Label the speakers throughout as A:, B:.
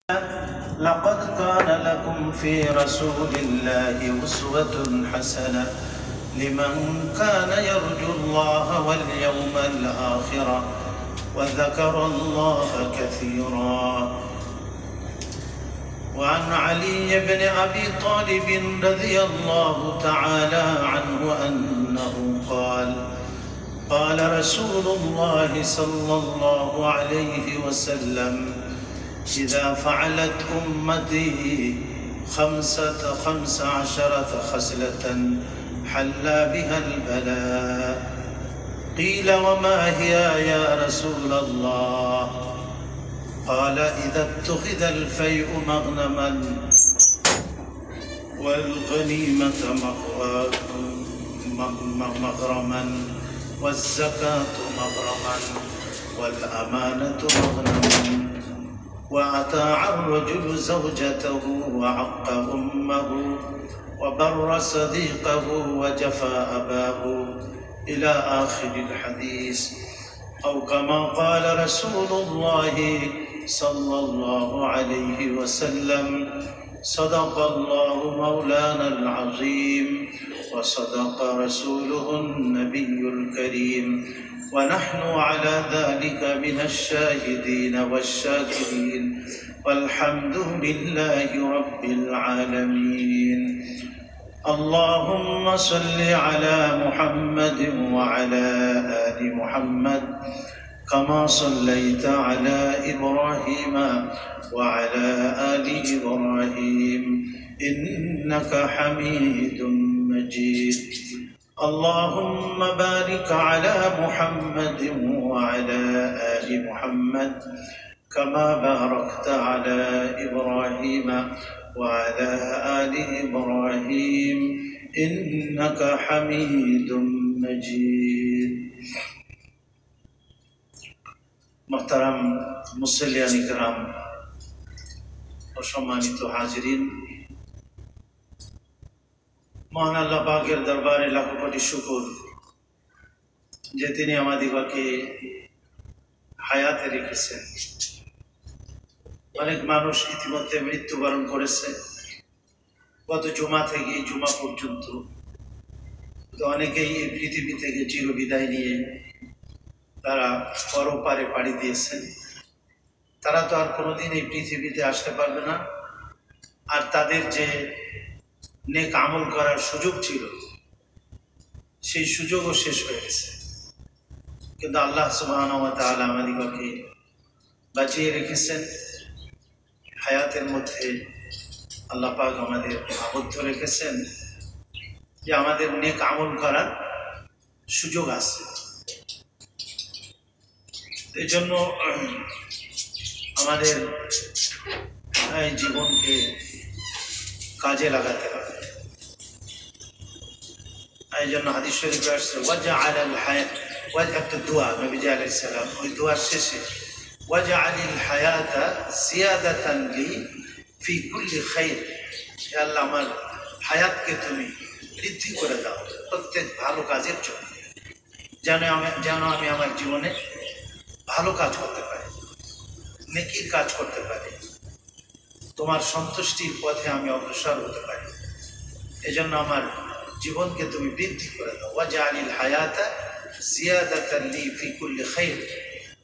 A: لقد كان لكم في رسول الله أسوة حسنة لمن كان يرجو الله واليوم الآخر وذكر الله كثيرا. وعن علي بن أبي طالب رضي الله تعالى عنه أنه قال رسول الله صلى الله عليه وسلم: إذا فعلت أمتي 15 خصلة حل بها البلاء. قيل: وما هي يا رسول الله؟ قال: إذا اتخذ الفيء مغنما والغنيمة مغرما والزكاة مغرما والأمانة مغنما وأطاع الرجل زوجته وعق أمه وبر صديقه وجفى أباه إلى آخر الحديث، أو كما قال رسول الله صلى الله عليه وسلم: صدق الله مولانا العظيم وصدق رسوله النبي الكريم، ونحن على ذلك من الشاهدين والشاكرين، والحمد لله رب العالمين. اللهم صل على محمد وعلى آل محمد كما صليت على إبراهيم وعلى آل إبراهيم إنك حميد مجيد. اللهم بارك على محمد وعلى آل محمد كما باركت على إبراهيم وعلى آل إبراهيم إنك حميد مجيد. محترم মুসল্লিয়ান ইকরাম ও সম্মানিত হাজিরিন, মহান আল্লাহ পাকের দরবারে লাখো কোটি শুকর যে তিনি আমাদিগকে হায়াতে রেখেছেন। অনেক মানুষ ইতিমধ্যে মৃত্যুবরণ করেছে। গত জুমা থেকে এই জুমা পর্যন্ত অনেকেই এই পৃথিবী থেকে চিরবিদায় নিয়ে তারা পরপারে পাড়ি দিয়েছেন। তারা তো আর কোনোদিন এই পৃথিবীতে আসতে পারবে না, আর তাদের যে নেক আমল করার সুযোগ ছিল সেই সুযোগও শেষ হয়ে গেছে। কিন্তু আল্লাহ সুবহানাহু ওয়া তাআলা আমাদিগকে বাঁচিয়ে রেখেছেন। হায়াতের মধ্যে আল্লাহ পাক আমাদের আবদ্ধ রেখেছেন যে আমাদের নেক আমল করার সুযোগ আছে। এই জন্য আমাদের এই জীবনকে কাজে লাগাতে হবে। এই জন্য হাদিস শরীফে আসছে ওয়াজআলাল হায়াত, একটা দোয়া নবীজি আলাইহিস সালাম, ওই দোয়ার শেষে ওয়াজআলিল হায়াতা জিয়াদাতান লি ফি কুল্লি খাইর, হে আল্লাহ আমার হায়াতকে তুমি বৃদ্ধি করে দাও প্রত্যেক ভালো কাজের জন্য, যেন আমি আমার জীবনে ভালো কাজ করতে পারি, নেকির কাজ করতে পারি, তোমার সন্তুষ্টির পথে আমি অগ্রসর হতে পারি। এজন্য আমার জীবনকে তুমি বৃদ্ধি করে দাও। ওয়াজআলিল হায়াতা জিয়াদাতান লি ফি কুল্লি খাইর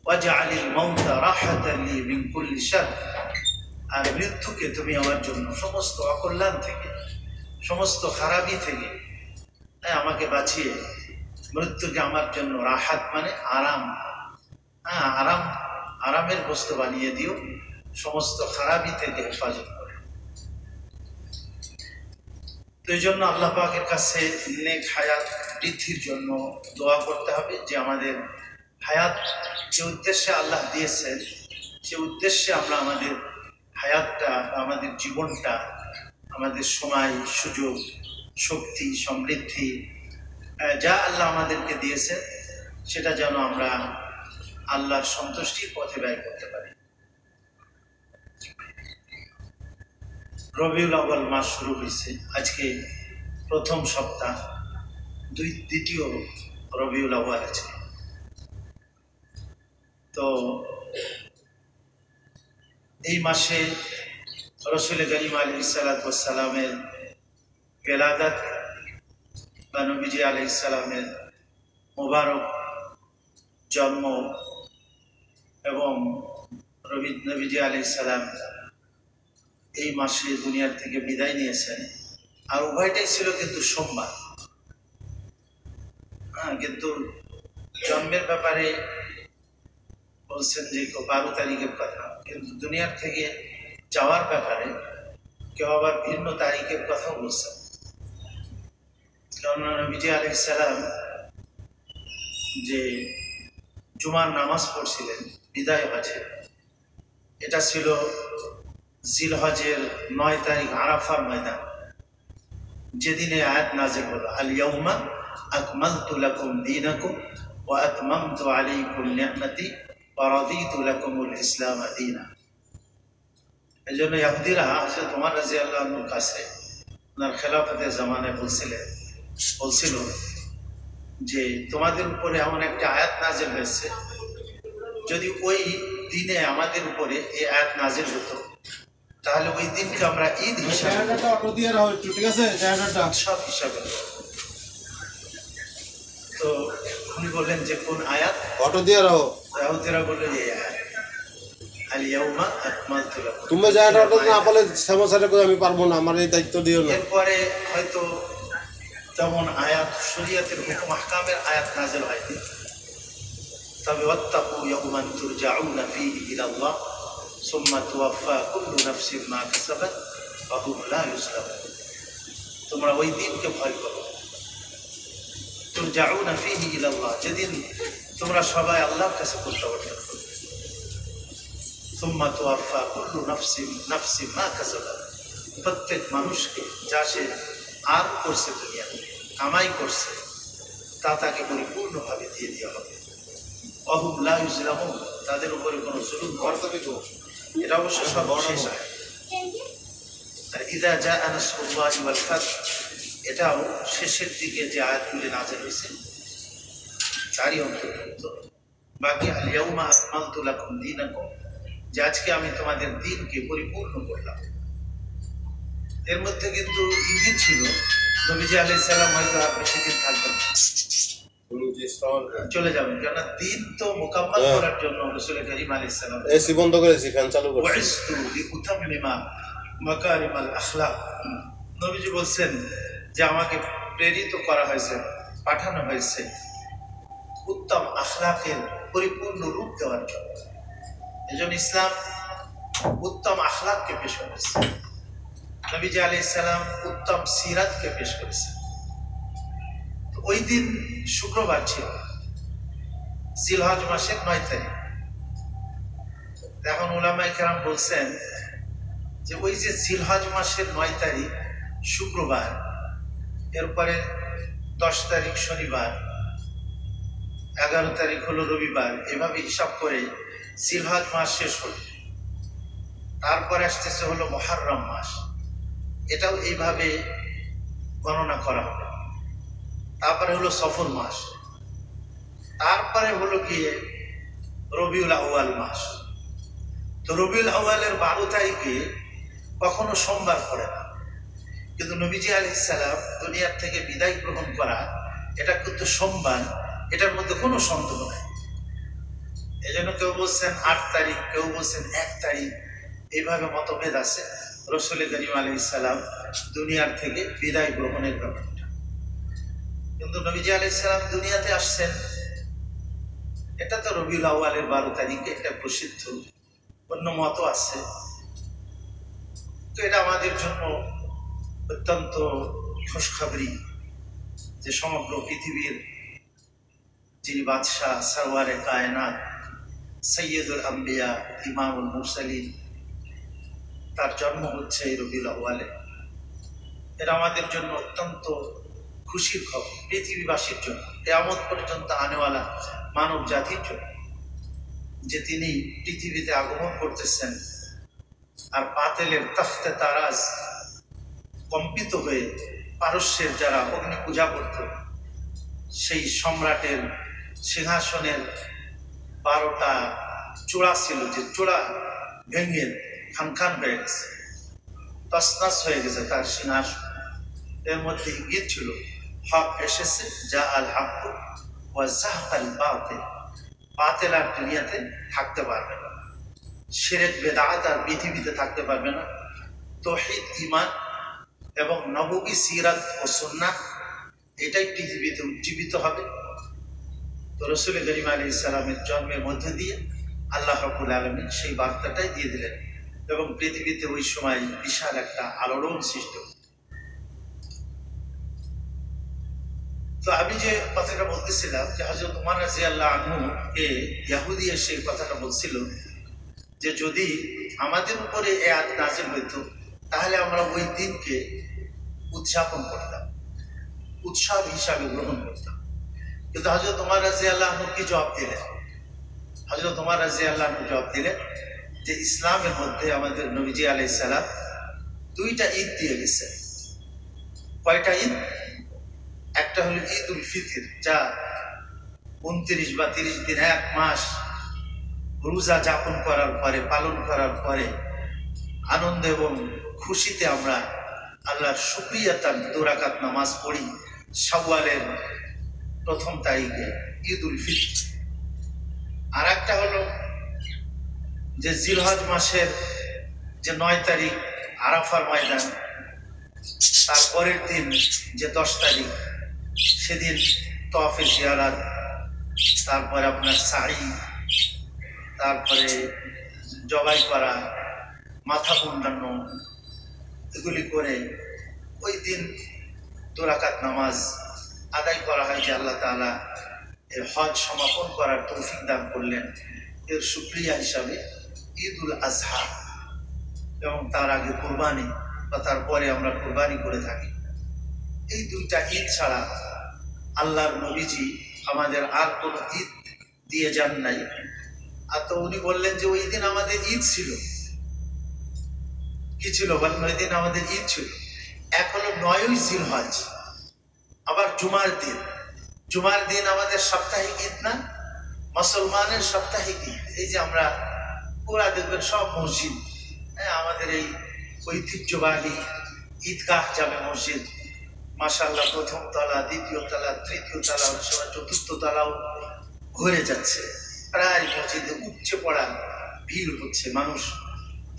A: ওয়াজআলিল মাউতা রাহাতান লি মিন কুল্লি শার, আর মৃত্যুকে তুমি আমার জন্য সমস্ত অকল্যাণ থেকে, সমস্ত খারাপি থেকে আমাকে বাঁচিয়ে মৃত্যুকে আমার জন্য রাহাত মানে আরাম, আরামের বস্তু বানিয়ে দিও, সমস্ত খারাপি থেকে হেফাজত করে। তো এই জন্য আল্লাহ পাকের কাছে নেক হায়াত বৃদ্ধির জন্য দোয়া করতে হবে, যে আমাদের হায়াত যে উদ্দেশ্যে আল্লাহ দিয়েছেন সে উদ্দেশ্যে আমরা আমাদের হায়াতটা, আমাদের জীবনটা, আমাদের সময়, সুযোগ, শক্তি, সমৃদ্ধি যা আল্লাহ আমাদেরকে দিয়েছেন সেটা যেন আমরা আল্লাহর সন্তুষ্টির পথে ব্যয় করতে পারি। রবিউল আউয়াল মাস শুরু হয়েছে, আজকে প্রথম সপ্তাহ, দ্বিতীয় রবিউল আউয়াল আজকে। তো এই মাসে রসুল করিম আলাইহিস সালাতু ওয়াস সালামের বেলাদাত বা নবীজি আলাইহিস সালামের মোবারক জন্ম এবং নবীজি আলাইহিস সালাম এই মাসে দুনিয়ার থেকে বিদায় নিয়েছেন। আর উভয়টাই ছিল কিন্তু সোমবার। কিন্তু জন্মের ব্যাপারে বলছেন যে 12 তারিখের কথা, কিন্তু দুনিয়ার থেকে যাওয়ার ব্যাপারে কেউ আবার ভিন্ন তারিখের কথা বলছেন। কারণ নবীজি আলাইহিস সালাম যে জুমার নামাজ পড়ছিলেন বিদায় হজে, এটা ছিল জিলহজের 9 তারিখ আরাফার ময়দান, যেদিনে আয়াত নাযিল হলো আল ইয়াউমা আকমালতু লাকুম দীনাকুম ওয়া আতমামতু আলাইকুম নি'মাতি ওয়া রাদিতু লাকুমুল ইসলাম দীনা। এজন্য ইহুদিরা হযরত ওমর রাদিয়াল্লাহু আনহুর কাছে ওনার খেলাফতের জামানায় বলছিল যে তোমাদের উপরে এমন একটা আয়াত নাযিল হয়েছে, যদি ওই দিনে আমাদের উপরে এই আয়াত নাযিল হতো তাহলে ওই দিনকে আমরা ঈদ হিসাবে সব হিসাবে। তো উনি বললেন যে কোন আয়াত? অটো দিয়ে রাখো। ইহুদিরা বললেন এই আয়াত আল ইয়াউমা আকমালতু লাকুম। তুমি যা অটো না বলে সমস্যাটা করে আমি পারবো না, আমার এই দায়িত্ব দিও না। এরপরে হয়তো তেমন আয়াত শরীয়তের হুকুম আহকামের আয়াত নাযিল হয়নি, তবে ওয়াত্তাকু ইয়াউমান তুরজাউনা ফীহি ইলাল্লাহ সুম্মা তুওয়াফা কুল্লু নাফসিন মা কাসাবাত ওয়া হুম লা ইউজলামুন। তোমরা ওই দিনকে ভয় করো, তুরজাউনা ফীহি ইলাল্লাহ, যেদিন তোমরা সবাই আল্লাহর কাছে প্রত্যাবর্তন করবে। সুম্মা তুওয়াফা কুল্লু নাফসিন মা কাসাবাত, প্রত্যেক মানুষকে যা সে আর করছে দুনিয়াতে কামাই করছে তা তাকে পরিপূর্ণভাবে দিয়ে দেওয়া হবে। ওয়া হুম লা ইউজলামুন, তাদের উপরে কোনো জুলুম করতে হবে। এটা অবশ্য সর্বশেষ আয়াত। আর ইযা জাআ নাসরুল্লাহি ওয়াল ফাতহ, এটাও শেষের দিকে যে আয়াতগুলি নাযিল হয়েছে তারই অন্তর্ভুক্ত। বাকি আল ইয়াউমা আকমালতু লাকুম দীনাকুম, যে আজকে আমি তোমাদের দ্বীনকে পরিপূর্ণ করলাম। এর মধ্যে কিন্তু ইঙ্গিত ছিল নবীজি আলাইহিস সালাম হয়তো আর বেশি দিন থাকবেন না, চলে যাবেন, কেন দ্বীন তো মোকাম্মল করার জন্য রাসূল করিম আলাইহিস সালাম এসি বন্ধ করেছি, ফ্যান চালু করেছি। ওয়াইস্তু লিউতাম্মিমা মাকারিমাল আখলাক, নবীজি বলছেন যে আমাকে প্রেরিত করা হয়েছে, পাঠানো হয়েছে উত্তম আখলাকের পরিপূর্ণ রূপ দেওয়ার জন্য। এজন্য ইসলাম উত্তম আখলাককে পেশ করেছে, নবীজি আলাইহিস সালাম উত্তম সিরাতকে পেশ করেছেন। ওই দিন শুক্রবার ছিল, জিলহজ মাসের 9 তারিখ। এখন উলামায়ে কেরাম বলছেন যে ওই যে জিলহজ মাসের 9 তারিখ শুক্রবার, এরপরে 10 তারিখ শনিবার, 11 তারিখ হলো রবিবার, এভাবে হিসাব করে জিলহজ মাস শেষ হল। তারপরে আসতেছে হলো মুহররম মাস, এটাও এইভাবে গণনা করা হবে। তারপরে হলো সফর মাস, তারপরে হলো গিয়ে রবিউল আউয়াল মাস। তো রবিউল আউয়ালের 12 তারিখে কখনো সোমবার পড়ে না, কিন্তু নবীজি আলাইহিস সালাম দুনিয়ার থেকে বিদায় গ্রহণ করা এটা কিন্তু সোমবার, এটার মধ্যে কোনো সন্দেহ নাই। এই জন্য কেউ বলছেন 8 তারিখ, কেউ বলছেন 1 তারিখ, এইভাবে মতভেদ আছে রাসূল করিম আলাইহিস সালাম দুনিয়ার থেকে বিদায় গ্রহণের ব্যাপারটা। কিন্তু নবীজি আলাইহিস সালাম দুনিয়াতে আসছেন এটা তো রবিউল আউয়ালের 12 তারিখে, এটা প্রসিদ্ধ, অন্য মত আছে। তো এটা আমাদের জন্য অত্যন্ত খুশখবরি যে সমগ্র পৃথিবীর যিনি বাদশাহ, সরওয়ারে কায়নাত, সৈয়দুল আম্বিয়া, ইমামুল মুরসালিন, তার জন্ম হচ্ছে এই রবিউল আউয়ালে। এটা আমাদের জন্য অত্যন্ত খুশির খবর, পৃথিবীবাসীর জন্য, কিয়ামত পর্যন্ত আনেওয়ালা মানব জাতির জন্য, যে তিনি পৃথিবীতে আগমন করতেছেন। আর বাতিলের তখতে তারাজ কম্পিত হয়ে পারস্যের যারা অগ্নি পূজা করত, সেই সম্রাটের সিংহাসনের 12টা চূড়া ছিল, যে চূড়া ভেঙে খানখান হয়ে গেছে, তসনাস হয়ে গেছে তার সিংহাসন। এর মধ্যে ইঙ্গিত ছিল হক এসেছে, যা আল হক ওয়া যাহাকাল বাতিল, বাতিল আর দুনিয়াতে থাকতে পারবে না, শিরক বেদাত আর পৃথিবীতে থাকতে পারবে না, তাওহীদ ঈমান এবং নববী সিরাত ও সুন্নাহ এটাই পৃথিবীতে উজ্জীবিত হবে। তো রাসূল করিম আলাইহিস সালামের জন্মের মধ্য দিয়ে আল্লাহ রাব্বুল আলামিন সেই বার্তাটাই দিয়ে দিলেন এবং পৃথিবীতে ওই সময় বিশাল একটা আলোড়ন সৃষ্টি হল। তো আমি যে কথাটা বলতেছিলাম যে হযরত ওমর রাদিয়াল্লাহু আনহু-কে ইহুদি এসে কথাটা বলছিল যে যদি আমাদের উপরে এই আয়াত নাযিল হইতো তাহলে আমরা ওই দিনকে উদযাপন করতাম, উৎসব হিসাবে গ্রহণ করতাম। কিন্তু হযরত ওমর রাদিয়াল্লাহু আনহু কি জবাব দিলেন? হযরত ওমর রাদিয়াল্লাহু আনহু জবাব দিলেন যে ইসলামের মধ্যে আমাদের নবীজি আলাইহিস সালাম দুইটা ঈদ দিয়ে গেছে। কয়টা ঈদ? একটা হলো ঈদ উল ফিতর, যা 29 বা 30 দিন, এক মাস রোজা যাপন করার পরে, পালন করার পরে আনন্দ এবং খুশিতে আমরা আল্লাহর শুকরিয়া তার 2 রাকাত নামাজ পড়ি শাওয়ালের প্রথম তারিখে, ঈদ উল ফিতর। আর একটা হলো যে জিলহজ মাসের যে 9 তারিখ আরাফার ময়দান, তারপরের দিন যে 10 তারিখ, সেদিন তওয়াফে জিয়ারাত, তারপরে আপনার সাই, তারপরে জবাই করা, মাথা মুন্ডানো, এগুলি করে ওই দিন 2 রাকাত নামাজ আদায় করা হয় যে আল্লাহ তাআলা এই হজ সমাপন করার তৌফিক দান করলেন। এর শুকরিয়া হিসাবে ঈদ উল আজহা এবং তার আগে কুরবানি বা তারপরে আমরা কুরবানি করে থাকি। এই দুইটা ঈদ ছাড়া আল্লাহর নবীজি আমাদের আর কোনো ঈদ দিয়ে যান নাই। আর তো উনি বললেন যে ওই দিন আমাদের ঈদ ছিল। কি ছিল বলেন? ওই দিন আমাদের ঈদ ছিল। এক হলো 9ই জিলহজ, আবার জুমার দিন। জুমার দিন আমাদের সাপ্তাহিক ঈদ না, মুসলমানের সাপ্তাহিক ঈদ। এই যে আমরা পুরা দেখবেন সব মসজিদ, আমাদের এই ঐতিহ্যবাহী ঈদগাহ জামে মসজিদ, মাশাআল্লাহ, প্রথম তলা, দ্বিতীয় তলা, তৃতীয় তলা, অনেক সময় চতুর্থ তলাও ভরে যাচ্ছে। প্রায় মসজিদে উপচে পড়া ভিড় হচ্ছে, মানুষ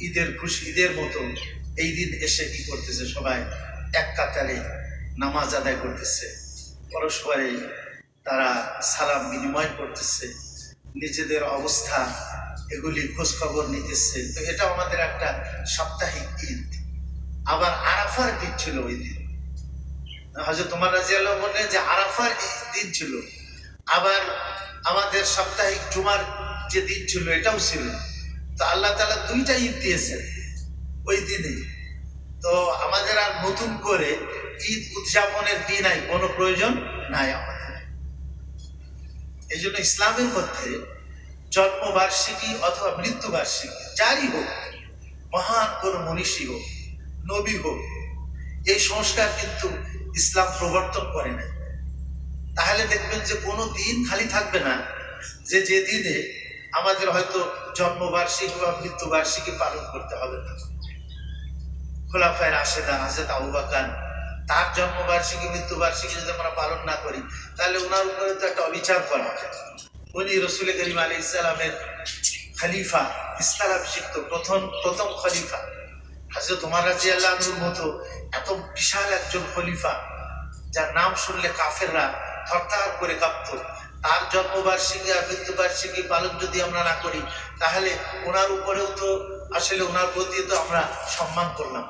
A: ঈদের খুশি, ঈদের মতো এই দিন এসে কি করতেছে, সবাই এক কাতারে নামাজ আদায় করতেছে, পরস্পরে তারা সালাম বিনিময় করতেছে, নিজেদের অবস্থা এগুলি খোঁজ খবর নিতেছে। তো এটা আমাদের একটা সাপ্তাহিক ঈদ। আবার আরাফার দিন ছিল ওই দিন। হযরত ওমর রাদিয়াল্লাহু আনহু বললেন যে আরাফার দিন ছিল, আবার আমাদের সাপ্তাহিক জুমার যে দিন ছিল এটাও ছিল। তো আল্লাহ তাআলা দুইটা ঈদ দিয়েছেন ওই দিনে। তো আমাদের আর নতুন করে ঈদ উদযাপনের দিন নাই, কোনো প্রয়োজন নাই আমাদের। এই জন্য ইসলামের মধ্যে জন্মবার্ষিকী অথবা মৃত্যুবার্ষিকী যারই হোক, মহান কোন মনীষী হোক, নবী হোক, এই সংস্কার কিন্তু ইসলাম প্রবর্তন করে নাই। তাহলে দেখবেন যে কোনো দিন খালি থাকবে না যে যে দিনে আমাদের হয়তো জন্মবার্ষিকী বা মৃত্যুবার্ষিকী পালন করতে হবে না। খোলাফায়ে রাশেদা হযরত আবু বকর, তার জন্মবার্ষিকী মৃত্যুবার্ষিকী যদি আমরা পালন না করি তাহলে ওনার উপরে তো একটা অবিচার করা হবে। উনি রাসূল করিম আলাইহিস সালামের খলিফা, স্থলাভিষিক্ত প্রথম খলিফা। হযরত ওমর রাদিয়াল্লাহু আনহুর মতো এত বিশাল একজন খলিফা, যার নাম শুনলে কাফেররা থরথর করে কাঁপত, তার জন্মবার্ষিকী আর মৃত্যুবার্ষিকী পালন যদি আমরা না করি তাহলে ওনার উপরেও তো আসলে ওনার প্রতি তো আমরা সম্মান করলাম।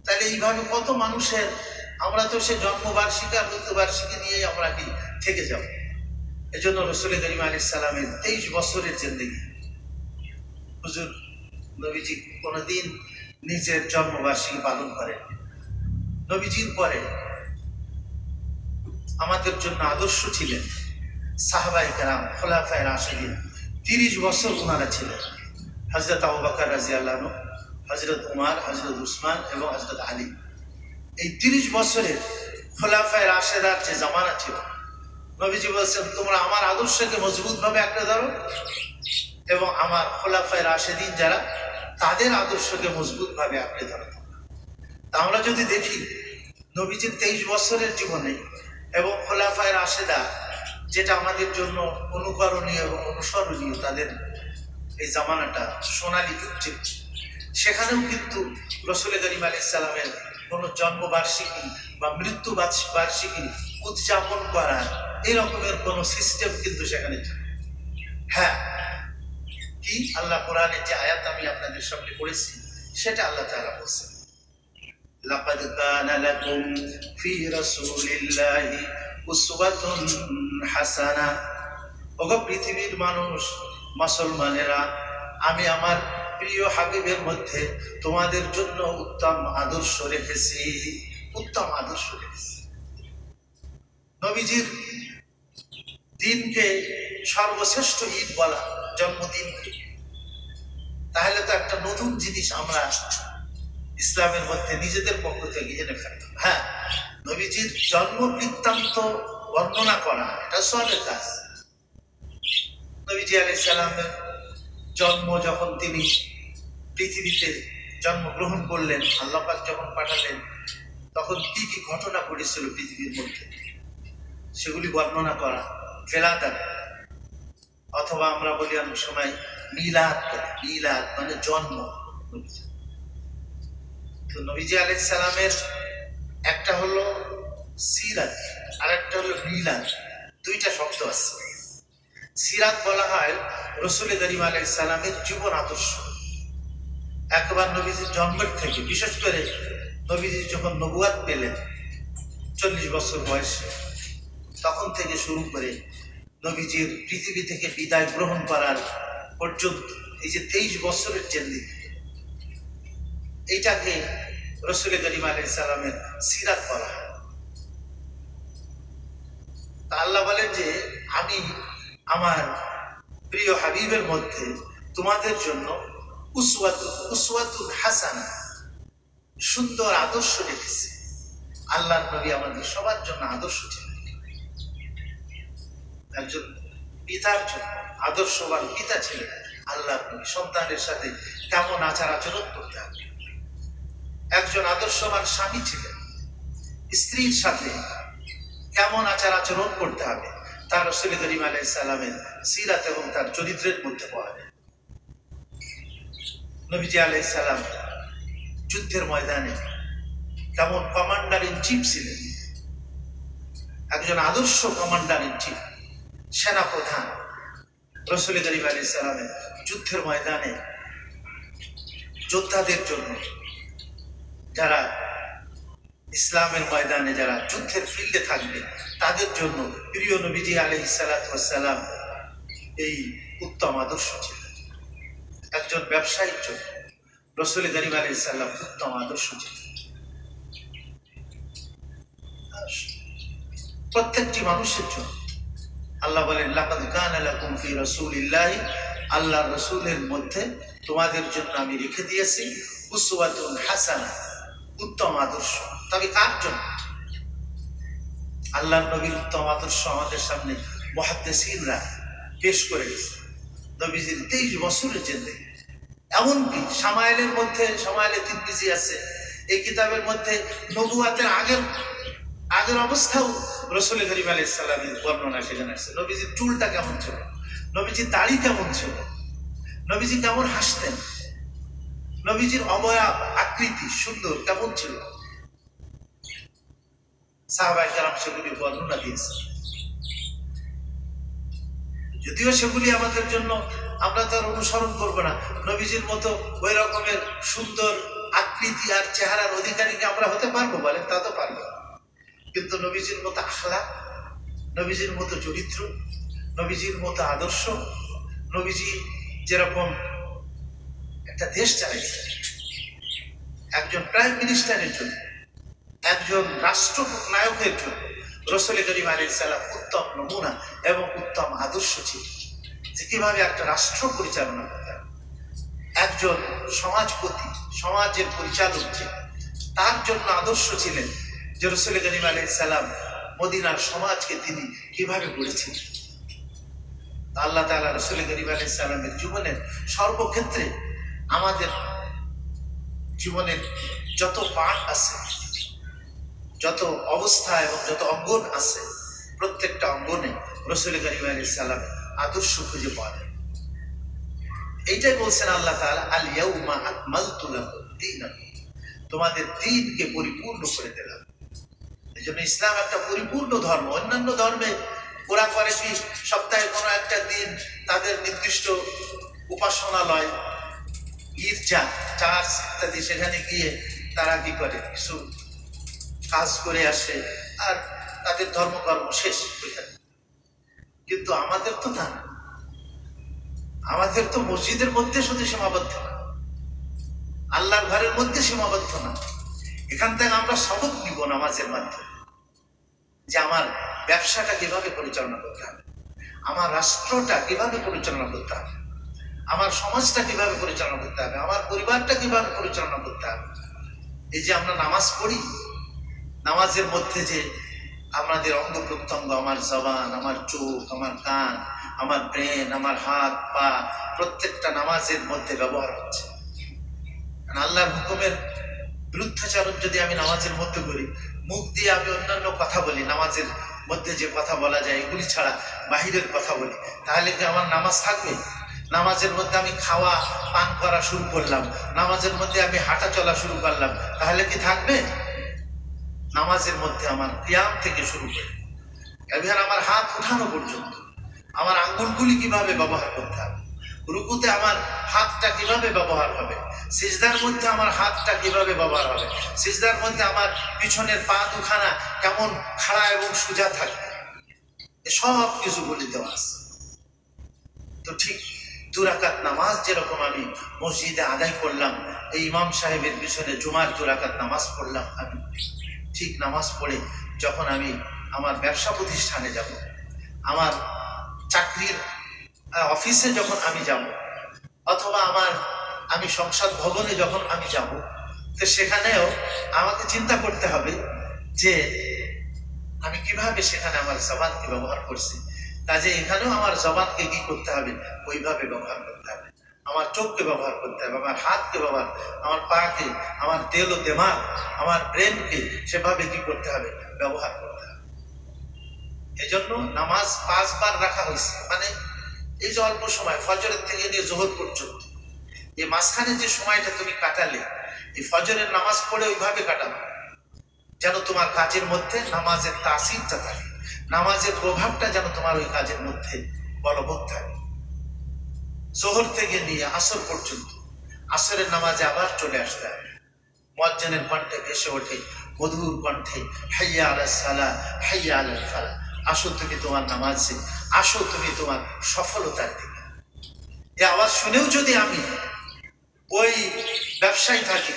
A: তাহলে এইভাবে কত মানুষের, আমরা তো সে জন্মবার্ষিকী আর মৃত্যুবার্ষিকী নিয়েই আমরা কি থেকে যাব। এজন্য রাসূল করিম আলাইহিস সালামের 23 বছরের জিন্দেগি, হুজুর নবীজি কোনদিন নিজের জন্মবার্ষিকী পালন করেন। নবীজির পরে আমাদের জন্য আদর্শ ছিলেন সাহাবায়ে কেরাম, খোলাফায়ে রাশিদিন। 30 বছর ওনারা ছিলেন। হযরত আবু বকর রাদিয়াল্লাহু আনহু, হযরত উমর, হযরত উসমান এবং হযরত আলী। এই 30 বছরের খোলাফায়ে রাশিদার যে জামানা ছিল, নবীজি বলেছেন তোমরা আমার আদর্শকে মজবুত ভাবে আঁকড়ে ধরো এবং আমার খোলাফায়ে রাশিদিন যারা তাদের আদর্শকে মজবুত ভাবে আঁকড়ে ধরতে হবে। তা আমরা যদি দেখি নবীজির 23 বছরের জীবনে এবং খোলাফায়ে রাশেদা, যেটা আমাদের জন্য অনুকরণীয় এবং অনুসরণীয়, তাদের এই জামানাটা সোনালী যুগ ছিল, সেখানেও কিন্তু রাসূল করিম আলাইহিস সালামের কোনো জন্মবার্ষিকী বা মৃত্যু বার্ষিকী উদযাপন করার এরকমের কোনো সিস্টেম কিন্তু সেখানে ছিল। হ্যাঁ, কি আল্লাহ কোরআনের যে আয়াত আমি আপনাদের সামনে পড়েছি, সেটা আল্লাহ তাআলা বলছেন, লাকাদ কানা লাকুম ফি রাসূলিল্লাহি উসওয়াতুন হাসানা। ওগো পৃথিবীর মানুষ, মুসলমানেরা, আমি আমার প্রিয় হাবিবের মধ্যে তোমাদের জন্য উত্তম আদর্শ রেখেছি। উত্তম আদর্শ রেখেছি। নবীজির দিনকে সর্বশ্রেষ্ঠ ঈদ বলা, জন্মদিনকে, তাহলে তো একটা নতুন জিনিস আমরা ইসলামের মধ্যে নিজেদের পক্ষ থেকে এনে ফেললাম। হ্যাঁ, নবীজির জন্ম বৃত্তান্ত বর্ণনা করা এটা সওয়াবের কাজ। নবীজি আলাইহিস সালামের জন্ম, যখন তিনি পৃথিবীতে জন্মগ্রহণ করলেন, আল্লাহ পাক যখন পাঠালেন, তখন কি কি ঘটনা ঘটেছিল পৃথিবীর মধ্যে, সেগুলি বর্ণনা করা, ফেলাদাত, অথবা আমরা বলি অনেক সময় মিলাদ। মিলাদ মানে জন্ম। তো নবীজি আলাইহিস সালামের একটা হলো সিরাত আর একটা হলো মিলাদ, দুইটা শব্দ আছে। সিরাত বলা হয় রাসূল করিম আলাইহিস সালামের জীবন আদর্শ, একবার নবীজির জন্মের থেকে, বিশেষ করে নবীজি যখন নবুয়াত পেলেন 40 বছর বয়সে, তখন থেকে শুরু করে নবীজির পৃথিবী থেকে বিদায় গ্রহণ করার পর্যন্ত এই যে 23 বছরের জিন্দেগি, এইটাকে রাসূল করিম আলাইহিস সালামের সিরাত বলা হয়। তা আল্লাহ বলেন যে আমি আমার প্রিয় হাবিবের মধ্যে তোমাদের জন্য উসওয়াতুন হাসানা, সুন্দর আদর্শ রেখেছি। আল্লাহর নবী আমাদের সবার জন্য আদর্শ ছিলেন। একজন পিতার জন্য আদর্শবান পিতা ছিলেন আল্লাহর নবী। সন্তানের সাথে কেমন আচার আচরণ করতে হবে। একজন আদর্শবান স্বামী ছিলেন, স্ত্রীর সাথে কেমন আচার আচরণ করতে হবে, তার রাসূল করিম আলাইহিস সালামের সিরাত এবং তার চরিত্রের মধ্যে পাওয়া যায়। নবীজি আলাইহিস সালাম যুদ্ধের ময়দানে কেমন কমান্ডার ইন চিফ ছিলেন, একজন আদর্শ কমান্ডার ইন চিফ, সেনাপ্রধান। রাসূল করিম আলাইহিস সালামের যুদ্ধের ময়দানে যোদ্ধাদের জন্য, যারা ইসলামের ময়দানে, যারা যুদ্ধের ফিল্ডে থাকবে, তাদের জন্য প্রিয় নবীজি আলাইহিস সালাতু ওয়াস সালাম এই উত্তম আদর্শ ছিলেন। একজন ব্যবসায়ীর জন্য রাসূল করিম আলাইহিস সালাম উত্তম আদর্শ ছিলেন। প্রত্যেকটি মানুষের জন্য আল্লাহ বলেন, লাকাদ কানা লাকুম ফি রাসূলিল্লাহি, আল্লাহর রাসূলের মধ্যে তোমাদের জন্য আমি রেখে দিয়েছি উসওয়াতুন হাসানা, উত্তম আদর্শ। তবে কার জন্য? আল্লাহর নবীর উত্তম আদর্শ আমাদের সামনে মুহাদ্দিসিনরা পেশ করে গেছে। নবীজির 23 বছরের জিন্দেগি, এমনকি শামায়েলের মধ্যে, শামায়েলে তিরমিজি আছে, এই কিতাবের মধ্যে নবুয়াতের আগের অবস্থাও রাসূল করিম আলাইহিস সালামের বর্ণনা সেখানে আছে। নবীজির চুলটা কেমন ছিল, নবীজির দাড়ি কেমন ছিল, নবীজি কেমন হাসতেন, নবীজির অবয়ব আকৃতি সুন্দর কেমন ছিল, সাহাবায়ে কেরাম সেগুলি বর্ণনা দিয়েছে। যদিও সেগুলি আমাদের জন্য, আমরা তার অনুসরণ করব না। নবীজির মতো ওই রকমের সুন্দর আকৃতি আর চেহারার অধিকারীকে আমরা হতে পারবো বলেন? তা তো পারবো। কিন্তু নবীজির মতো আখলাক, নবীজির মতো চরিত্র, নবীজির মতো আদর্শ, নবীজি যেরকম একটা দেশ চালাইছে, একজন প্রাইম মিনিস্টারের জন্য, একজন রাষ্ট্রনায়কের জন্য রাসূল করিম আলাইহিস সালাম উত্তম নমুনা এবং উত্তম আদর্শ ছিল, যে কিভাবে একটা রাষ্ট্র পরিচালনা করতে হবে। একজন সমাজপতি, সমাজের পরিচালক, যে তার জন্য আদর্শ ছিলেন যে রাসূল করিম আলাইহিস সালাম মদিনার সমাজকে তিনি কিভাবে গড়েছিলেন। আল্লাহ তাআলা রাসূল করিম আলাইহিস সালামের জীবনের সর্বক্ষেত্রে আমাদের জীবনের যত পাঠ আছে, যত অবস্থা এবং যত অঙ্গন আছে, প্রত্যেকটা অঙ্গনে রাসূল কারীম আলাইহিস সালাম আদর্শ খুঁজে পাওয়া যায়। এইটাই বলছেন আল্লাহ তাআলা, আল ইয়াউমা আকমালতু লাকুম দীনাকুম, তোমাদের দ্বীনকে পরিপূর্ণ করে দিলাম। এই জন্য ইসলাম একটা পরিপূর্ণ ধর্ম। অন্যান্য ধর্মে ওরা করে কি, সপ্তাহে কোনো একটা দিন তাদের নির্দিষ্ট উপাসনালয়, গির্জা, চার্চ ইত্যাদি, সেখানে গিয়ে তারা কি করে, কিছু কাজ করে আসে আর তাদের ধর্মকর্ম শেষ ওইখানে। কিন্তু আমাদের তো তা না, আমাদের তো মসজিদের মধ্যে শুধু সীমাবদ্ধ না, আল্লাহর ঘরের মধ্যে সীমাবদ্ধ না। এখান থেকে আমরা সবক নিব নামাজের মাধ্যমে, যে আমার ব্যবসাটা কিভাবে পরিচালনা করতে হবে, আমার রাষ্ট্রটা কিভাবে পরিচালনা করতে হবে, আমার সমাজটা কিভাবে পরিচালনা করতে হবে, আমার পরিবারটা কিভাবে পরিচালনা করতে হবে। এই যে আমরা নামাজ পড়ি, নামাজের মধ্যে যে আমাদের অঙ্গ প্রত্যঙ্গ, আমার জবান, আমার চোখ, আমার কান, আমার ব্রেন, আমার হাত পা, প্রত্যেকটা নামাজের মধ্যে ব্যবহার হচ্ছে। আল্লাহর হুকুমের বিরুদ্ধাচরণ যদি আমি নামাজের মধ্যে করি, মুখ দিয়ে আমি অন্যান্য কথা বলি, নামাজের মধ্যে যে কথা বলা যায় এগুলি ছাড়া বাহিরের কথা বলি, তাহলে কি আমার নামাজ থাকবে? নামাজের মধ্যে আমি খাওয়া পান করা শুরু করলাম, নামাজের মধ্যে আমি হাঁটা চলা শুরু করলাম, তাহলে কি থাকবে? নামাজের মধ্যে আমার কিয়াম থেকে শুরু করে এবার আমার হাত উঠানো পর্যন্ত আমার আঙ্গুলগুলি কিভাবে ব্যবহার করতে হবে, রুকুতে আমার হাতটা কিভাবে ব্যবহার হবে, সিজদার মধ্যে আমার হাতটা কিভাবে ব্যবহার হবে, সিজদার মধ্যে আমার পিছনের পা দুখানা কেমন খাড়া এবং সোজা থাকবে, সব কিছু বলে দেওয়া আছে। তো ঠিক 2 রাকাত নামাজ যেরকম আমি মসজিদে আদায় করলাম, এই ইমাম সাহেবের পিছনে জুমার 2 রাকাত নামাজ পড়লাম, আমি ঠিক নামাজ পড়ে যখন আমি আমার ব্যবসা প্রতিষ্ঠানে যাব, আমার চাকরির অফিসে যখন আমি যাব, অথবা আমি সংসদ ভবনে যখন আমি যাব, তো সেখানেও আমাকে চিন্তা করতে হবে যে আমি কিভাবে সেখানে আমার জবানকে ব্যবহার করছি। কাজে এখানেও আমার জবানকে কি করতে হবে, ওইভাবে ব্যবহার করতে হবে। আমার চোখকে ব্যবহার করতে হবে, আমার হাতকে ব্যবহার, আমার পাকে, আমার তেল ও দেমাগ, আমার ব্রেনকে সেভাবে কি করতে হবে, ব্যবহার করতে হবে। এজন্য নামাজ 5 বার রাখা হয়েছে। মানে এই যে অল্প সময়, ফজরের থেকে নিয়ে জোহর পর্যন্ত, এই মাঝখানে যে সময়টা তুমি কাটালে, এই ফজরের নামাজ পড়ে ওইভাবে কাটাবে যেন তোমার কাজের মধ্যে নামাজের তাসিরটা থাকে, নামাজের প্রভাবটা যেন তোমার ওই কাজের মধ্যে বলবৎ থাকে। জোহর থেকে নিয়ে আসর পর্যন্ত, আসরের নামাজে আবার চলে আসতে হবে, মুয়াজ্জিনের কণ্ঠে ভেসে ওঠে মধুর কণ্ঠে, হাইয়া আলাস সালাহ হাইয়া আলাল ফালাহ, আসো তুমি তোমার নামাজে, আসো তুমি তোমার সফলতার দিকে। এই আওয়াজ শুনেও যদি আমি ওই ব্যবসায় থাকি,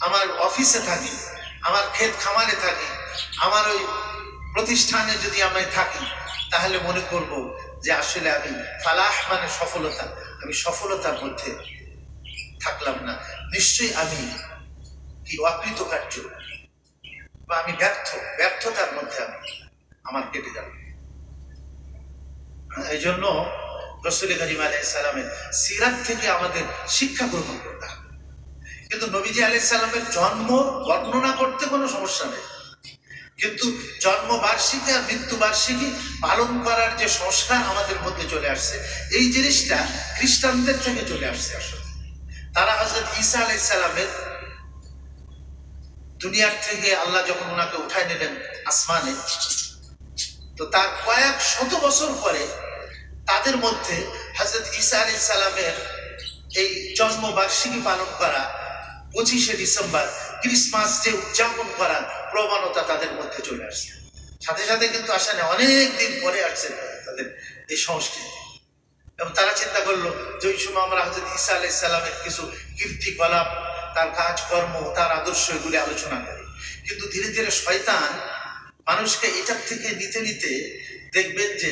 A: আমার অফিসে থাকি, আমার ক্ষেত খামারে থাকি, আমার ওই প্রতিষ্ঠানে যদি আমি থাকি, তাহলে মনে করব যে আসলে আমি ফালাহ মানে সফলতা, আমি সফলতার মধ্যে থাকলাম না, নিশ্চয়ই আমি কি অকৃতকার্য বা আমি ব্যর্থতার মধ্যে আমি আমার কেটে গেল। এই জন্য রাসূল কারীম আলাইহিস সালামের সিরাত থেকে আমাদের শিক্ষা গ্রহণ করতে হবে। কিন্তু নবীজি আলাইহিস সালামের জন্ম বর্ণনা করতে কোনো সমস্যা নেই, কিন্তু জন্মবার্ষিকী আর মৃত্যুবার্ষিকী পালন করার যে সংস্কার আমাদের মধ্যে চলে আসছে, এই জিনিসটা খ্রিস্টানদের থেকে চলে আসছে। আসলে তারা হযরত ঈসা আলাইহিস সালামের দুনিয়ার থেকে আল্লাহ যখন ওনাকে উঠায় নিলেন আসমানে, তো তার কয়েক শত বছর পরে তাদের মধ্যে হযরত ঈসা আলাইহিস সালামের এই জন্মবার্ষিকী পালন করা, 25শে ডিসেম্বর ক্রিসমাস যে উদযাপন করার প্রবণতা তাদের মধ্যে চলে আসছে। সাথে সাথে কিন্তু আসে না, অনেক দিন পরে আসছে তাদের এই সংস্কৃতি। এবং তারা চিন্তা করলো যে ওই সময় আমরা হযরত ঈসা আলাইহিস সালামের কিছু কীর্তিকলাপ, তার কাজকর্ম, তার আদর্শ, এগুলি আলোচনা করি। কিন্তু ধীরে ধীরে শয়তান মানুষকে এটার থেকে নিতে নিতে দেখবেন যে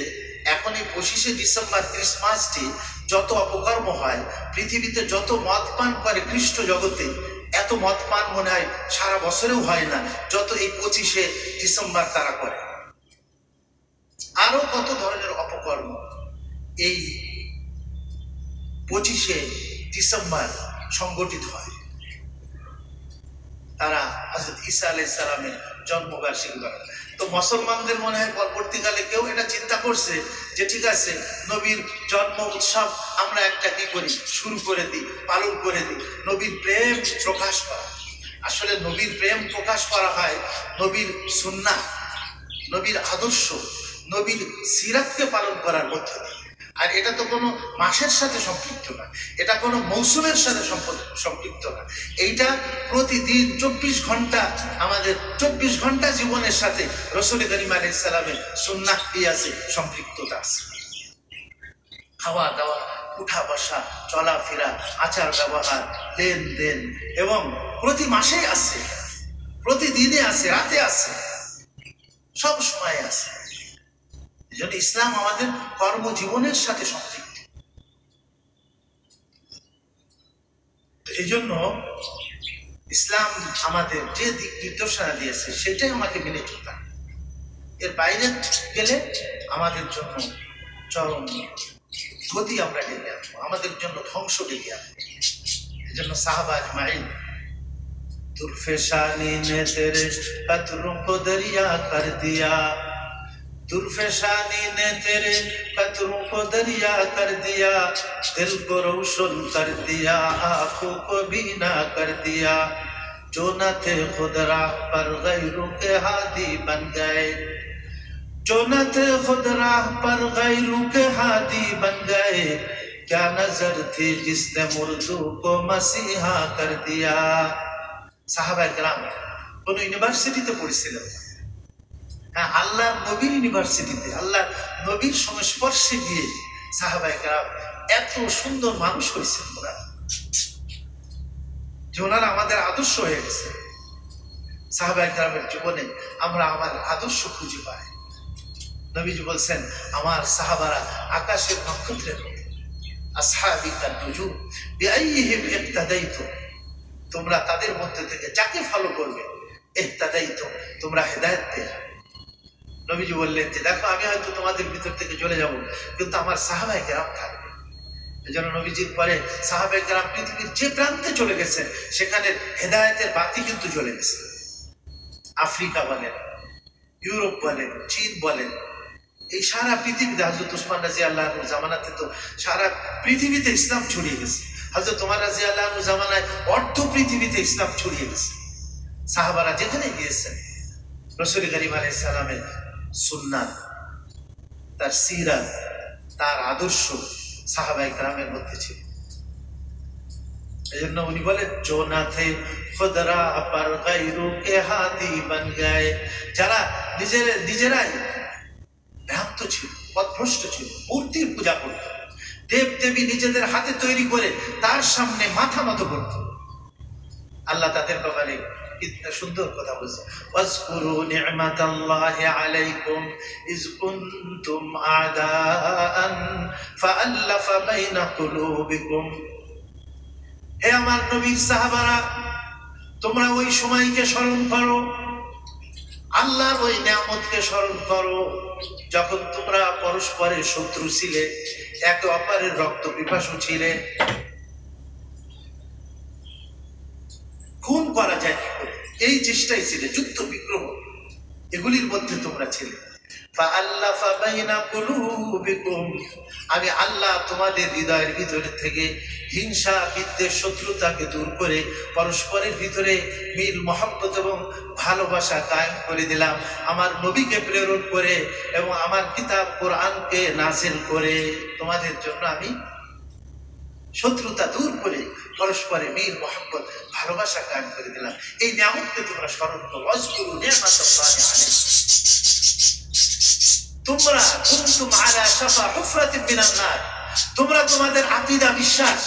A: এখন এই 25শে ডিসেম্বর ক্রিসমাসটি যত অপকর্ম হয়, পৃথিবীতে যত মদ পান করে খ্রিস্ট জগতে, এত মদ পান মনে হয় সারা বছরেও হয় না যত এই 25শে ডিসেম্বর তারা করে। আরো কত ধরনের অপকর্ম এই 25শে ডিসেম্বর সংগঠিত হয়। তারা হযরত ঈসা আলাইহিস সালামের জন্মবার্ষিকী পালন। তো মুসলমানদের মনে হয় পরবর্তীকালে কেউ এটা চিন্তা করছে যে ঠিক আছে, নবীর জন্ম উৎসব আমরা একটা কি করি, শুরু করে দিই, পালন করে দিই, নবীর প্রেম প্রকাশ করা। আসলে নবীর প্রেম প্রকাশ করা হয় নবীর সুন্নাহ, নবীর আদর্শ, নবীর সিরাতকে পালন করার মধ্য দিয়ে। আর এটা তো কোনো মাসের সাথে সম্পৃক্ত না, এটা কোনো মৌসুমের সাথে সম্পৃক্ত না। এইটা প্রতিদিন 24 ঘন্টা, আমাদের 24 ঘন্টা জীবনের সাথে রাসূল করিম আলাইহিস সালামের সুন্নাহ কি আছে, সম্পৃক্ততা আছে। খাওয়া দাওয়া, উঠা বসা, চলাফেরা, আচার ব্যবহার, লেনদেন, এবং প্রতি মাসে আছে, প্রতিদিনে আছে, রাতে আছে, সব সময় আছে। এই জন্য ইসলাম আমাদের কর্মজীবনের সাথে সম্পৃক্ত। এই জন্য ইসলাম আমাদের যে দিক নির্দেশনা দিয়েছে সেটাই আমাকে মেনে চলতে হবে। এর বাইরে গেলে আমাদের জন্য চরম ক্ষতি আমরা ডেকে আনবো, আমাদের জন্য ধ্বংস ডেকে আনবো। এই জন্য সাহাবা আজমাইন, তুরফেশানি নে তেরে কতরোं को दरिया कर दिया, तुरफेशानी ने तेरे कतरों को दरिया कर दिया, दिल को रोशन कर दिया, आंखों को बीना कर दिया, जो न थे खुद राह पर गैरों के हादी बन गए, जो न थे खुद राह पर गैरों के हादी बन गए, क्या नजर थी जिसने मुर्दों को मसीहा कर दिया। সাহাবায়ে কেরাম কোন ইউনিভার্সিটিতে পড়েছিলেন, হ্যাঁ, আল্লাহ নবীর ইউনিভার্সিটিতে, আল্লাহ নবীর সংস্পর্শে গিয়ে সাহাবায়ে কেরাম এত সুন্দর মানুষ হয়েছেন ওনারা, যে ওনারা আমাদের আদর্শ হয়ে গেছে। সাহাবায়ে কেরামের জীবনে আমরা আমার আদর্শ খুঁজে পাই। নবীজি বলছেন, আমার সাহাবারা আকাশের নক্ষত্রের মতো, আসহাবি কান-নুজুম বিআইহিম ইক্তাদাইতু, তোমরা তাদের মধ্যে থেকে যাকে ফলো করবে, ইহতাদাইতু, তোমরা হেদায়েত পেয়ে যাবে। নবীজি বললেন যে দেখো, আমি হয়তো তোমাদের ভিতর থেকে চলে যাব, কিন্তু আমার সাহাবায়ে কেরাম থাকবে। এই জন্য নবীজির পরে সাহাবায়ে কেরাম পৃথিবীর যে প্রান্তে চলে গেছেন সেখানে হেদায়েতের বাতি কিন্তু জ্বলে গেছে। আফ্রিকা বলেন, ইউরোপ বলেন, চীন বলেন, এই সারা পৃথিবীতে হযরত উসমান রাদিয়াল্লাহু আনহুর জামানাতে তো সারা পৃথিবীতে ইসলাম ছড়িয়ে গেছে। হযরত ওমর রাদিয়াল্লাহু আনহুর জামানায় অর্ধ পৃথিবীতে ইসলাম ছড়িয়ে গেছে। সাহাবারা যেখানে গিয়েছেন রাসূল করিম আলাইহিস সালামের সুন্নাত, তার সিরাত, তার আদর্শ সাহাবায়ে কেরামের মধ্যে ছিল। এই জন্য উনি বলেন, जो न थे खुद राह पर गैरों के हादी बन गए, যারা নিজেরাই ভ্রান্ত ছিল, পথভ্রষ্ট ছিল, মূর্তির পূজা করত, দেব দেবী নিজেদের হাতে তৈরি করে তার সামনে মাথা নত করত, আল্লাহ তাদের ব্যাপারে কিতনা সুন্দর কথা বলছে, ওয়াজকুরু নি'মাতাল্লাহি আলাইকুম ইজ কুনতুম আদাআন ফাআল্লাফা বাইনা কুলুবিকুম। হে আমার নবীর সাহাবারা, তোমরা ওই সময়কে স্মরণ করো, আল্লাহর ওই নিয়ামতকে স্মরণ করো যখন তোমরা পরস্পরের শত্রু ছিলে, একে অপরের রক্ত পিপাসু ছিলে। খুন করা যায় কি করে, এই চেষ্টাই ছিলে, যুদ্ধ বিগ্রহ, এগুলির মধ্যে তোমরা ছিলে। ফাআল্লাফা বাইনা কুলুবিকুম, আমি আল্লাহ তোমাদের হৃদয়ের ভিতরে থেকে হিংসা, বিদ্বেষ, শত্রুতাকে দূর করে পরস্পরের ভিতরে মিল, মহব্বত এবং ভালোবাসা কায়েম করে দিলাম, আমার নবীকে প্রেরণ করে এবং আমার কিতাব কোরআনকে নাযিল করে। তোমাদের জন্য আমি শত্রুতা দূর করে পরস্পরে মিল, মহব্বত, ভালোবাসা কায়েম করে দিলাম। এই নিয়ামতকে তোমরা স্মরণ করো। ওয়াজকুরু নি'মাতাল্লাহি আলাইকুম, তোমরা কুনতুম আলা শাফা হুফরাতিন মিনান নার, তোমরা তোমাদের আকীদা, বিশ্বাস,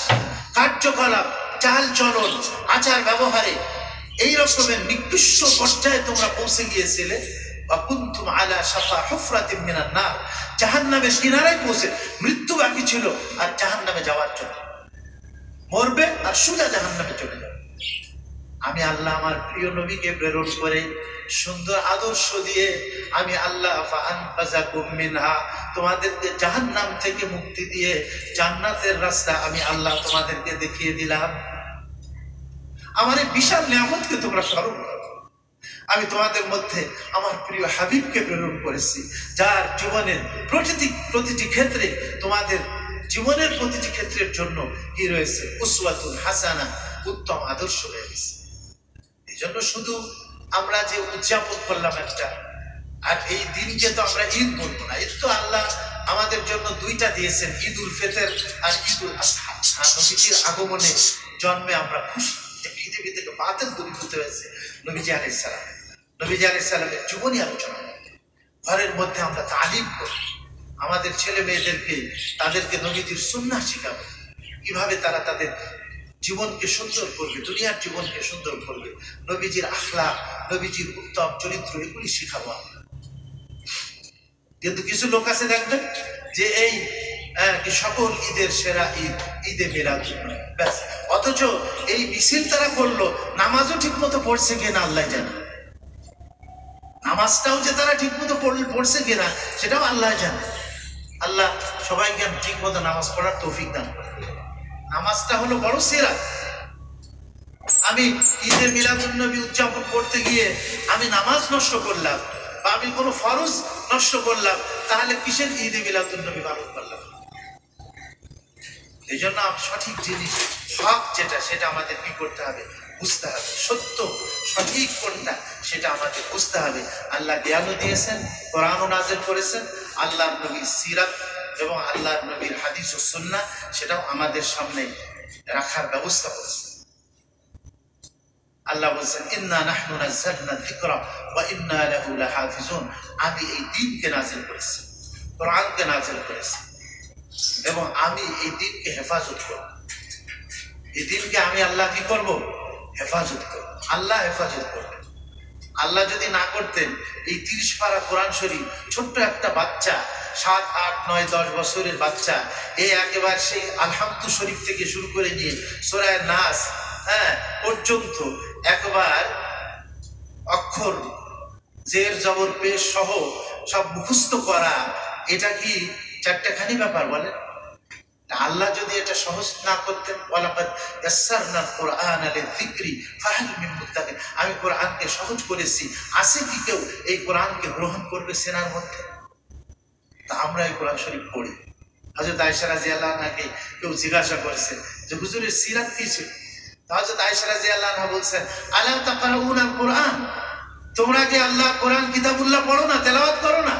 A: কার্যকলাপ, চাল চলন, আচার ব্যবহারে এই রকমের নিকৃষ্ট পর্যায়ে তোমরা পৌঁছে গিয়েছিলে। ওয়া কুনতুম আলা শাফা হুফরাতিন মিনান নার, জাহান্নামের কিনারায় পৌঁছে, মৃত্যু বাকি ছিল আর জাহান্নামে যাওয়ার জন্য, মরবে আর সোজা জাহান্নামে চলে যাবে। আমি আল্লাহ আমার প্রিয় নবীকে প্রেরণ করে সুন্দর আদর্শ দিয়ে আমি আল্লাহ ফাআনকাযাকুম মিনহা, তোমাদেরকে জাহান্নাম থেকে মুক্তি দিয়ে জান্নাতের রাস্তা আমি আল্লাহ তোমাদেরকে দেখিয়ে দিলাম। আমার এই বিশাল নিয়ামতকে তোমরা স্মরণ করো। আমি তোমাদের মধ্যে আমার প্রিয় হাবিবকে প্রেরণ করেছি, যার জীবনের প্রতিটি ক্ষেত্রে, তোমাদের জীবনের প্রতিটি ক্ষেত্রের জন্য কি রয়েছে? উসওয়াতুন হাসানা, উত্তম আদর্শ রয়েছে। এই জন্য শুধু আমরা যে উদযাপন করলাম একটা, আর এই দিনকে তো আমরা ঈদ বলবো না। ঈদ তো আল্লাহ আমাদের জন্য দুইটা দিয়েছেন, ঈদ উল ফিতর আর ঈদ উল আযহা। নবীজির আগমনে জন্মে আমরা খুশি যে পৃথিবী থেকে বাতিল দূরীভূত হয়েছে। নবীজি আলাইহিস সালাম, নবীজি আলাইহিস সালামের জীবনী আলোচনা, ঘরের মধ্যে আমরা তালিম করি, আমাদের ছেলে মেয়েদেরকে তাদেরকে নবীজির সুন্নাহ শিখাবো, কিভাবে তারা তাদের জীবনকে সুন্দর করবে, দুনিয়ার জীবনকে সুন্দর করবে, নবীজির আখলাক, নবীজির উত্তম চরিত্র, এগুলি শিখাবো আমরা। কিন্তু কিছু লোক আছে দেখবেন যে এই সকল ঈদের সেরা ঈদ ঈদে মিলাদুন্নবী, ব্যাস। অথচ এই মিছিল তারা করলো, নামাজও ঠিক মতো পড়ছে কিনা আল্লাহ জানে, নামাজটাও যে তারা ঠিক মতো পড়ছে কিনা সেটাও আল্লাহ জানে। আল্লাহ সবাইকে ঠিক মতো নামাজ পড়ার তৌফিক দান করে। নামাজটা হলো বড় সেরা। আমি ঈদে মিলাদুন্নবী উদযাপন করতে গিয়ে আমি নামাজ নষ্ট করলাম বা আমি কোনো ফরজ নষ্ট করলাম, তাহলে কিসের ঈদে মিলাদুন্নবী পালন করলাম? এই জন্য সঠিক জিনিস, হক যেটা, সেটা আমাদের কি করতে হবে? বুঝতে হবে। সত্য সঠিক কোনটা সেটা আমাদের বুঝতে হবে। আল্লাহ জ্ঞানও দিয়েছেন, কোরআনও নাযিল করেছেন, আল্লাহর নবীর সিরাত এবং আল্লাহর নবীর হাদিস ও সুন্নাহ সেটাও আমাদের সামনে রাখার ব্যবস্থা করেছেন। আল্লাহ বলছেন, ইন্না নাহনু নাযালনা যিকরা ওয়া ইন্না লাহু লাহাফিজুন। আমি এই দ্বীনকে নাযিল করেছি, কোরআনকে নাযিল করেছি, এবং আমি এই দ্বীনকে হেফাজত করব। এই দ্বীনকে আমি আল্লাহ কি করব? হেফাজত করব। আল্লাহ হেফাজত করবেন। আল্লাহ যদি না করতেন, এই 30 পারা কোরআন শরীফ, ছোট্ট একটা বাচ্চা, 7, 8, 9, 10 বছরের বাচ্চা, এই একেবারে সেই আলহামদু শরীফ থেকে শুরু করে নিয়ে সূরা নাস পর্যন্ত একবার অক্ষর, জের, জবর, পেশ সহ সব মুখস্থ করা, এটা কি চারটাখানি ব্যাপার বলেন? আল্লাহ যদি এটা সহজ না করতেন, ওয়ালাকাদ ইয়াসসারনাল কুরআনা লিযিকরি ফাহাল মিন মুদ্দাকির, আমি কোরআনকে সহজ করেছি, আছে কি কেউ এই কোরআনকে গ্রহণ করবে সেনার মধ্যে? তা আমরা এই কোরআন শরীফ পড়ি। হযরত আয়েশা রাদিয়াল্লাহু আনহাকে কেউ জিজ্ঞাসা করেছে যে হুজুরের সিরাত কি ছিল? হযরত আয়েশা রাদিয়াল্লাহু আনহা বলছেন, আলা তাকরাউনাল কুরআন, তোমরা কি আল্লাহ কোরআন কিতাবুল্লাহ পড়ো না, তেলাওয়াত করো না?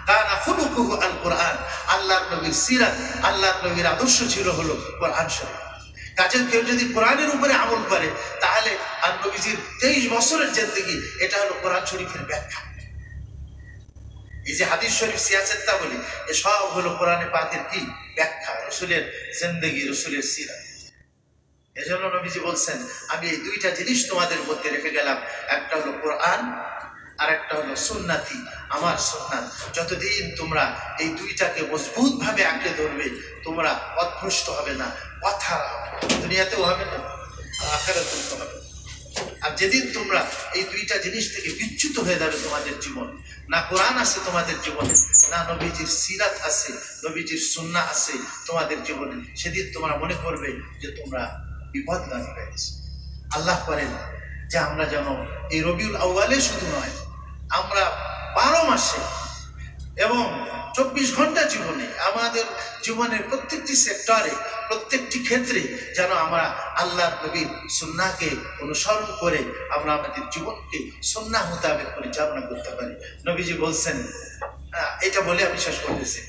A: কানা খুলুকুহু আল কুরআন, আল্লাহর নবীর সিরাত, আল্লাহর নবীর আদর্শ ছিল হলো কোরআন শরীফ। কাজে কেউ যদি কোরআনের উপরে আমল করে, তাহলে আর নবীজির 23 বছরের জিন্দেগি, এটা হলো কোরআন শরীফের ব্যাখ্যা। এই যে হাদিস শরীফ, সিয়াসেত্তা বলি, এ সব হলো কোরআনে পাকের কি ব্যাখ্যা, রসুলের জিন্দেগি, রসুলের সিরাত। এজন্য নবীজি বলছেন, আমি এই দুইটা জিনিস তোমাদের মধ্যে রেখে গেলাম, একটা হলো কোরআন আর একটা হলো সুন্নাতি, আমার সুন্নাত। যতদিন তোমরা এই দুইটাকে মজবুত ভাবে আঁকড়ে ধরবে, তোমরা পথভ্রষ্ট হবে না, পথহারা হবে, দুনিয়াতেও হবে না, আখিরাতেও হবে। আর যেদিন তোমরা এই দুইটা জিনিস থেকে বিচ্যুত হয়ে যাবে, তোমাদের জীবন, না কোরআন আছে তোমাদের জীবনে, না নবীজির সিরাত আছে, নবীজির সুন্নাহ আছে তোমাদের জীবনে, সেদিন তোমরা মনে করবে যে তোমরা বিপদগামী হয়ে গেছে। আল্লাহ করেন যে আমরা যেন এই রবিউল আউয়ালে শুধু নয়, আমরা 12 মাসে এবং 24 ঘন্টা জীবনে, আমাদের জীবনের প্রত্যেকটি সেক্টরে, প্রত্যেকটি ক্ষেত্রে যেন আমরা আল্লাহর নবীর সুন্নাহকে অনুসরণ করে আমরা আমাদের জীবনকে সুন্নাহ মোতাবেক পরিচালনা করতে পারি। নবীজি বলছেন, এটা বলে আমি শেষ করতেছি,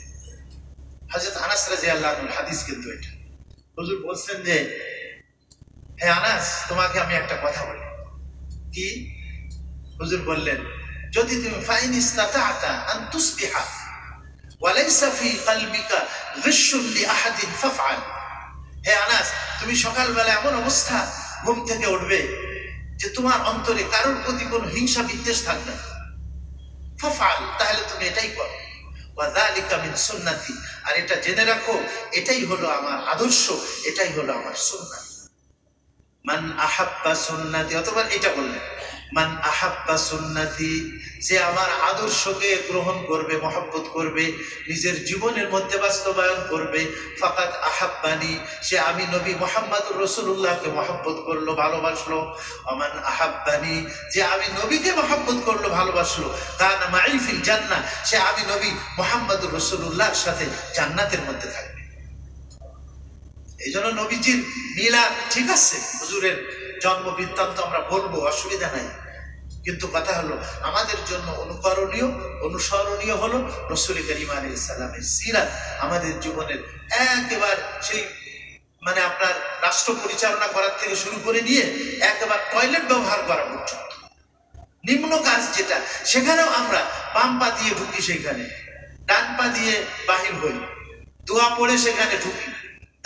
A: হযরত আনাস রাদিয়াল্লাহু আনহুর হাদিস, কিন্তু এটা হুজুর বলছেন যে, হে আনাস, তোমাকে আমি একটা কথা বলি। কি? হুজুর বললেন, যদি তুমি ফাইন ইসতাতা'তা আন তুসবিহা ওয়া লাইসা ফি কলবিকা গিশশুন লিআহাদিন ফাফআল। হে আনাস, তুমি সকালবেলা এমন অবস্থা ঘুম থেকে উঠবে যে তোমার অন্তরে কারোর প্রতি কোনো হিংসা বিদ্বেষ থাকবে না, ফাফআল, তাহলে তুমি এটাই করো। ওয়া যালিকা মিন সুন্নতি, আর এটা জেনে রাখো, এটাই হলো আমার আদর্শ, এটাই হলো আমার সুন্নাহ। মান আহাব্বা সুন্নতি, অথবা এটা বললেন, মান আহাব্বা সুন্নতি, যে আমার আদর্শকে গ্রহণ করবে, মহব্বত করবে, নিজের জীবনের মধ্যে বাস্তবায়ন করবে, ফাকাদ আহাব্বানি, সে আমি নবী মুহাম্মদুর রাসূলুল্লাহকে মহব্বত করলো, ভালোবাসলো। ওমান আহাব্বানি, যে আমি নবীকে মহব্বত করলো, ভালোবাসলো, কানা মাই ফিল জান্নাহ, সে আমি নবী মুহাম্মদুর রাসূলুল্লাহর সাথে জান্নাতের মধ্যে থাকবে। এই জন্য নবীজির মিলাদ ঠিক আছে, হুজুরের জন্ম বৃত্তান্ত আমরা বলবো, অসুবিধা নাই, কিন্তু কথা হলো আমাদের জন্য অনুকরণীয়, অনুসরণীয় হলো রাসূল করিম আলাইহিস সালামের সিরাত। আমাদের জীবনের একেবারে সেই মানে আপনার রাষ্ট্র পরিচালনা করার থেকে শুরু করে নিয়ে একেবারে টয়লেট ব্যবহার করা পর্যন্ত নিম্ন কাজ যেটা, সেখানেও আমরা বাম পা দিয়ে ঢুকি, সেখানে ডান পা দিয়ে বাহির হই, দোয়া পড়ে সেখানে ঢুকি,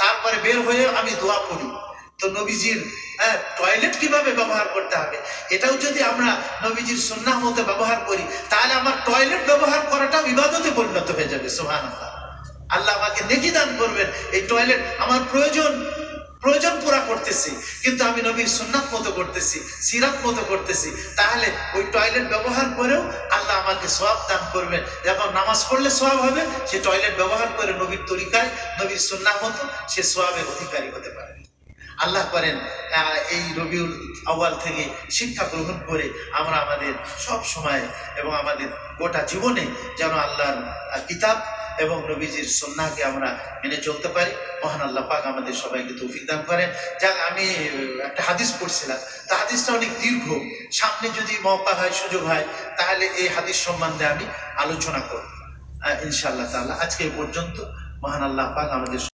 A: তারপরে বের হয়ে আমি দোয়া পড়ি। তো নবীজির টয়লেট কিভাবে ব্যবহার করতে হবে, এটাও যদি আমরা নবীজির সুন্নাহ মতো ব্যবহার করি, তাহলে আমার টয়লেট ব্যবহার করাটাও ইবাদতে পরিণত হয়ে যাবে। সুবহানাল্লাহ, আল্লাহ আমাকে নেকি দান করবেন। এই টয়লেট আমার প্রয়োজন পুরা করতেছি, কিন্তু আমি নবীর সুন্নাত মতো করতেছি, সিরাত মতো করতেছি, তাহলে ওই টয়লেট ব্যবহার করেও আল্লাহ আমাকে সওয়াব দান করবেন। যখন নামাজ পড়লে সওয়াব হবে, সে টয়লেট ব্যবহার করে নবীর তরিকায়, নবীর সুন্নাহ মতো সে সওয়াবের অধিকারী হতে পারে। আল্লাহ করেন এই রবিউল আউয়াল থেকে শিক্ষা গ্রহণ করে আমরা আমাদের সব সময় এবং আমাদের গোটা জীবনে যেন আল্লাহর কিতাব এবং নবীজির সুন্নাহকে আমরা মেনে চলতে পারি। মহান আল্লাহ পাক আমাদের সবাইকে তৌফিক দান করেন। যাক, আমি একটা হাদিস পড়ছিলাম, তা হাদিসটা অনেক দীর্ঘ, সামনে যদি মওকা হয়, সুযোগ হয়, তাহলে এই হাদিস সম্বন্ধে আমি আলোচনা করব ইনশাআল্লাহ তাআলা। আজকে পর্যন্ত মহান আল্লাহ পাক আমাদের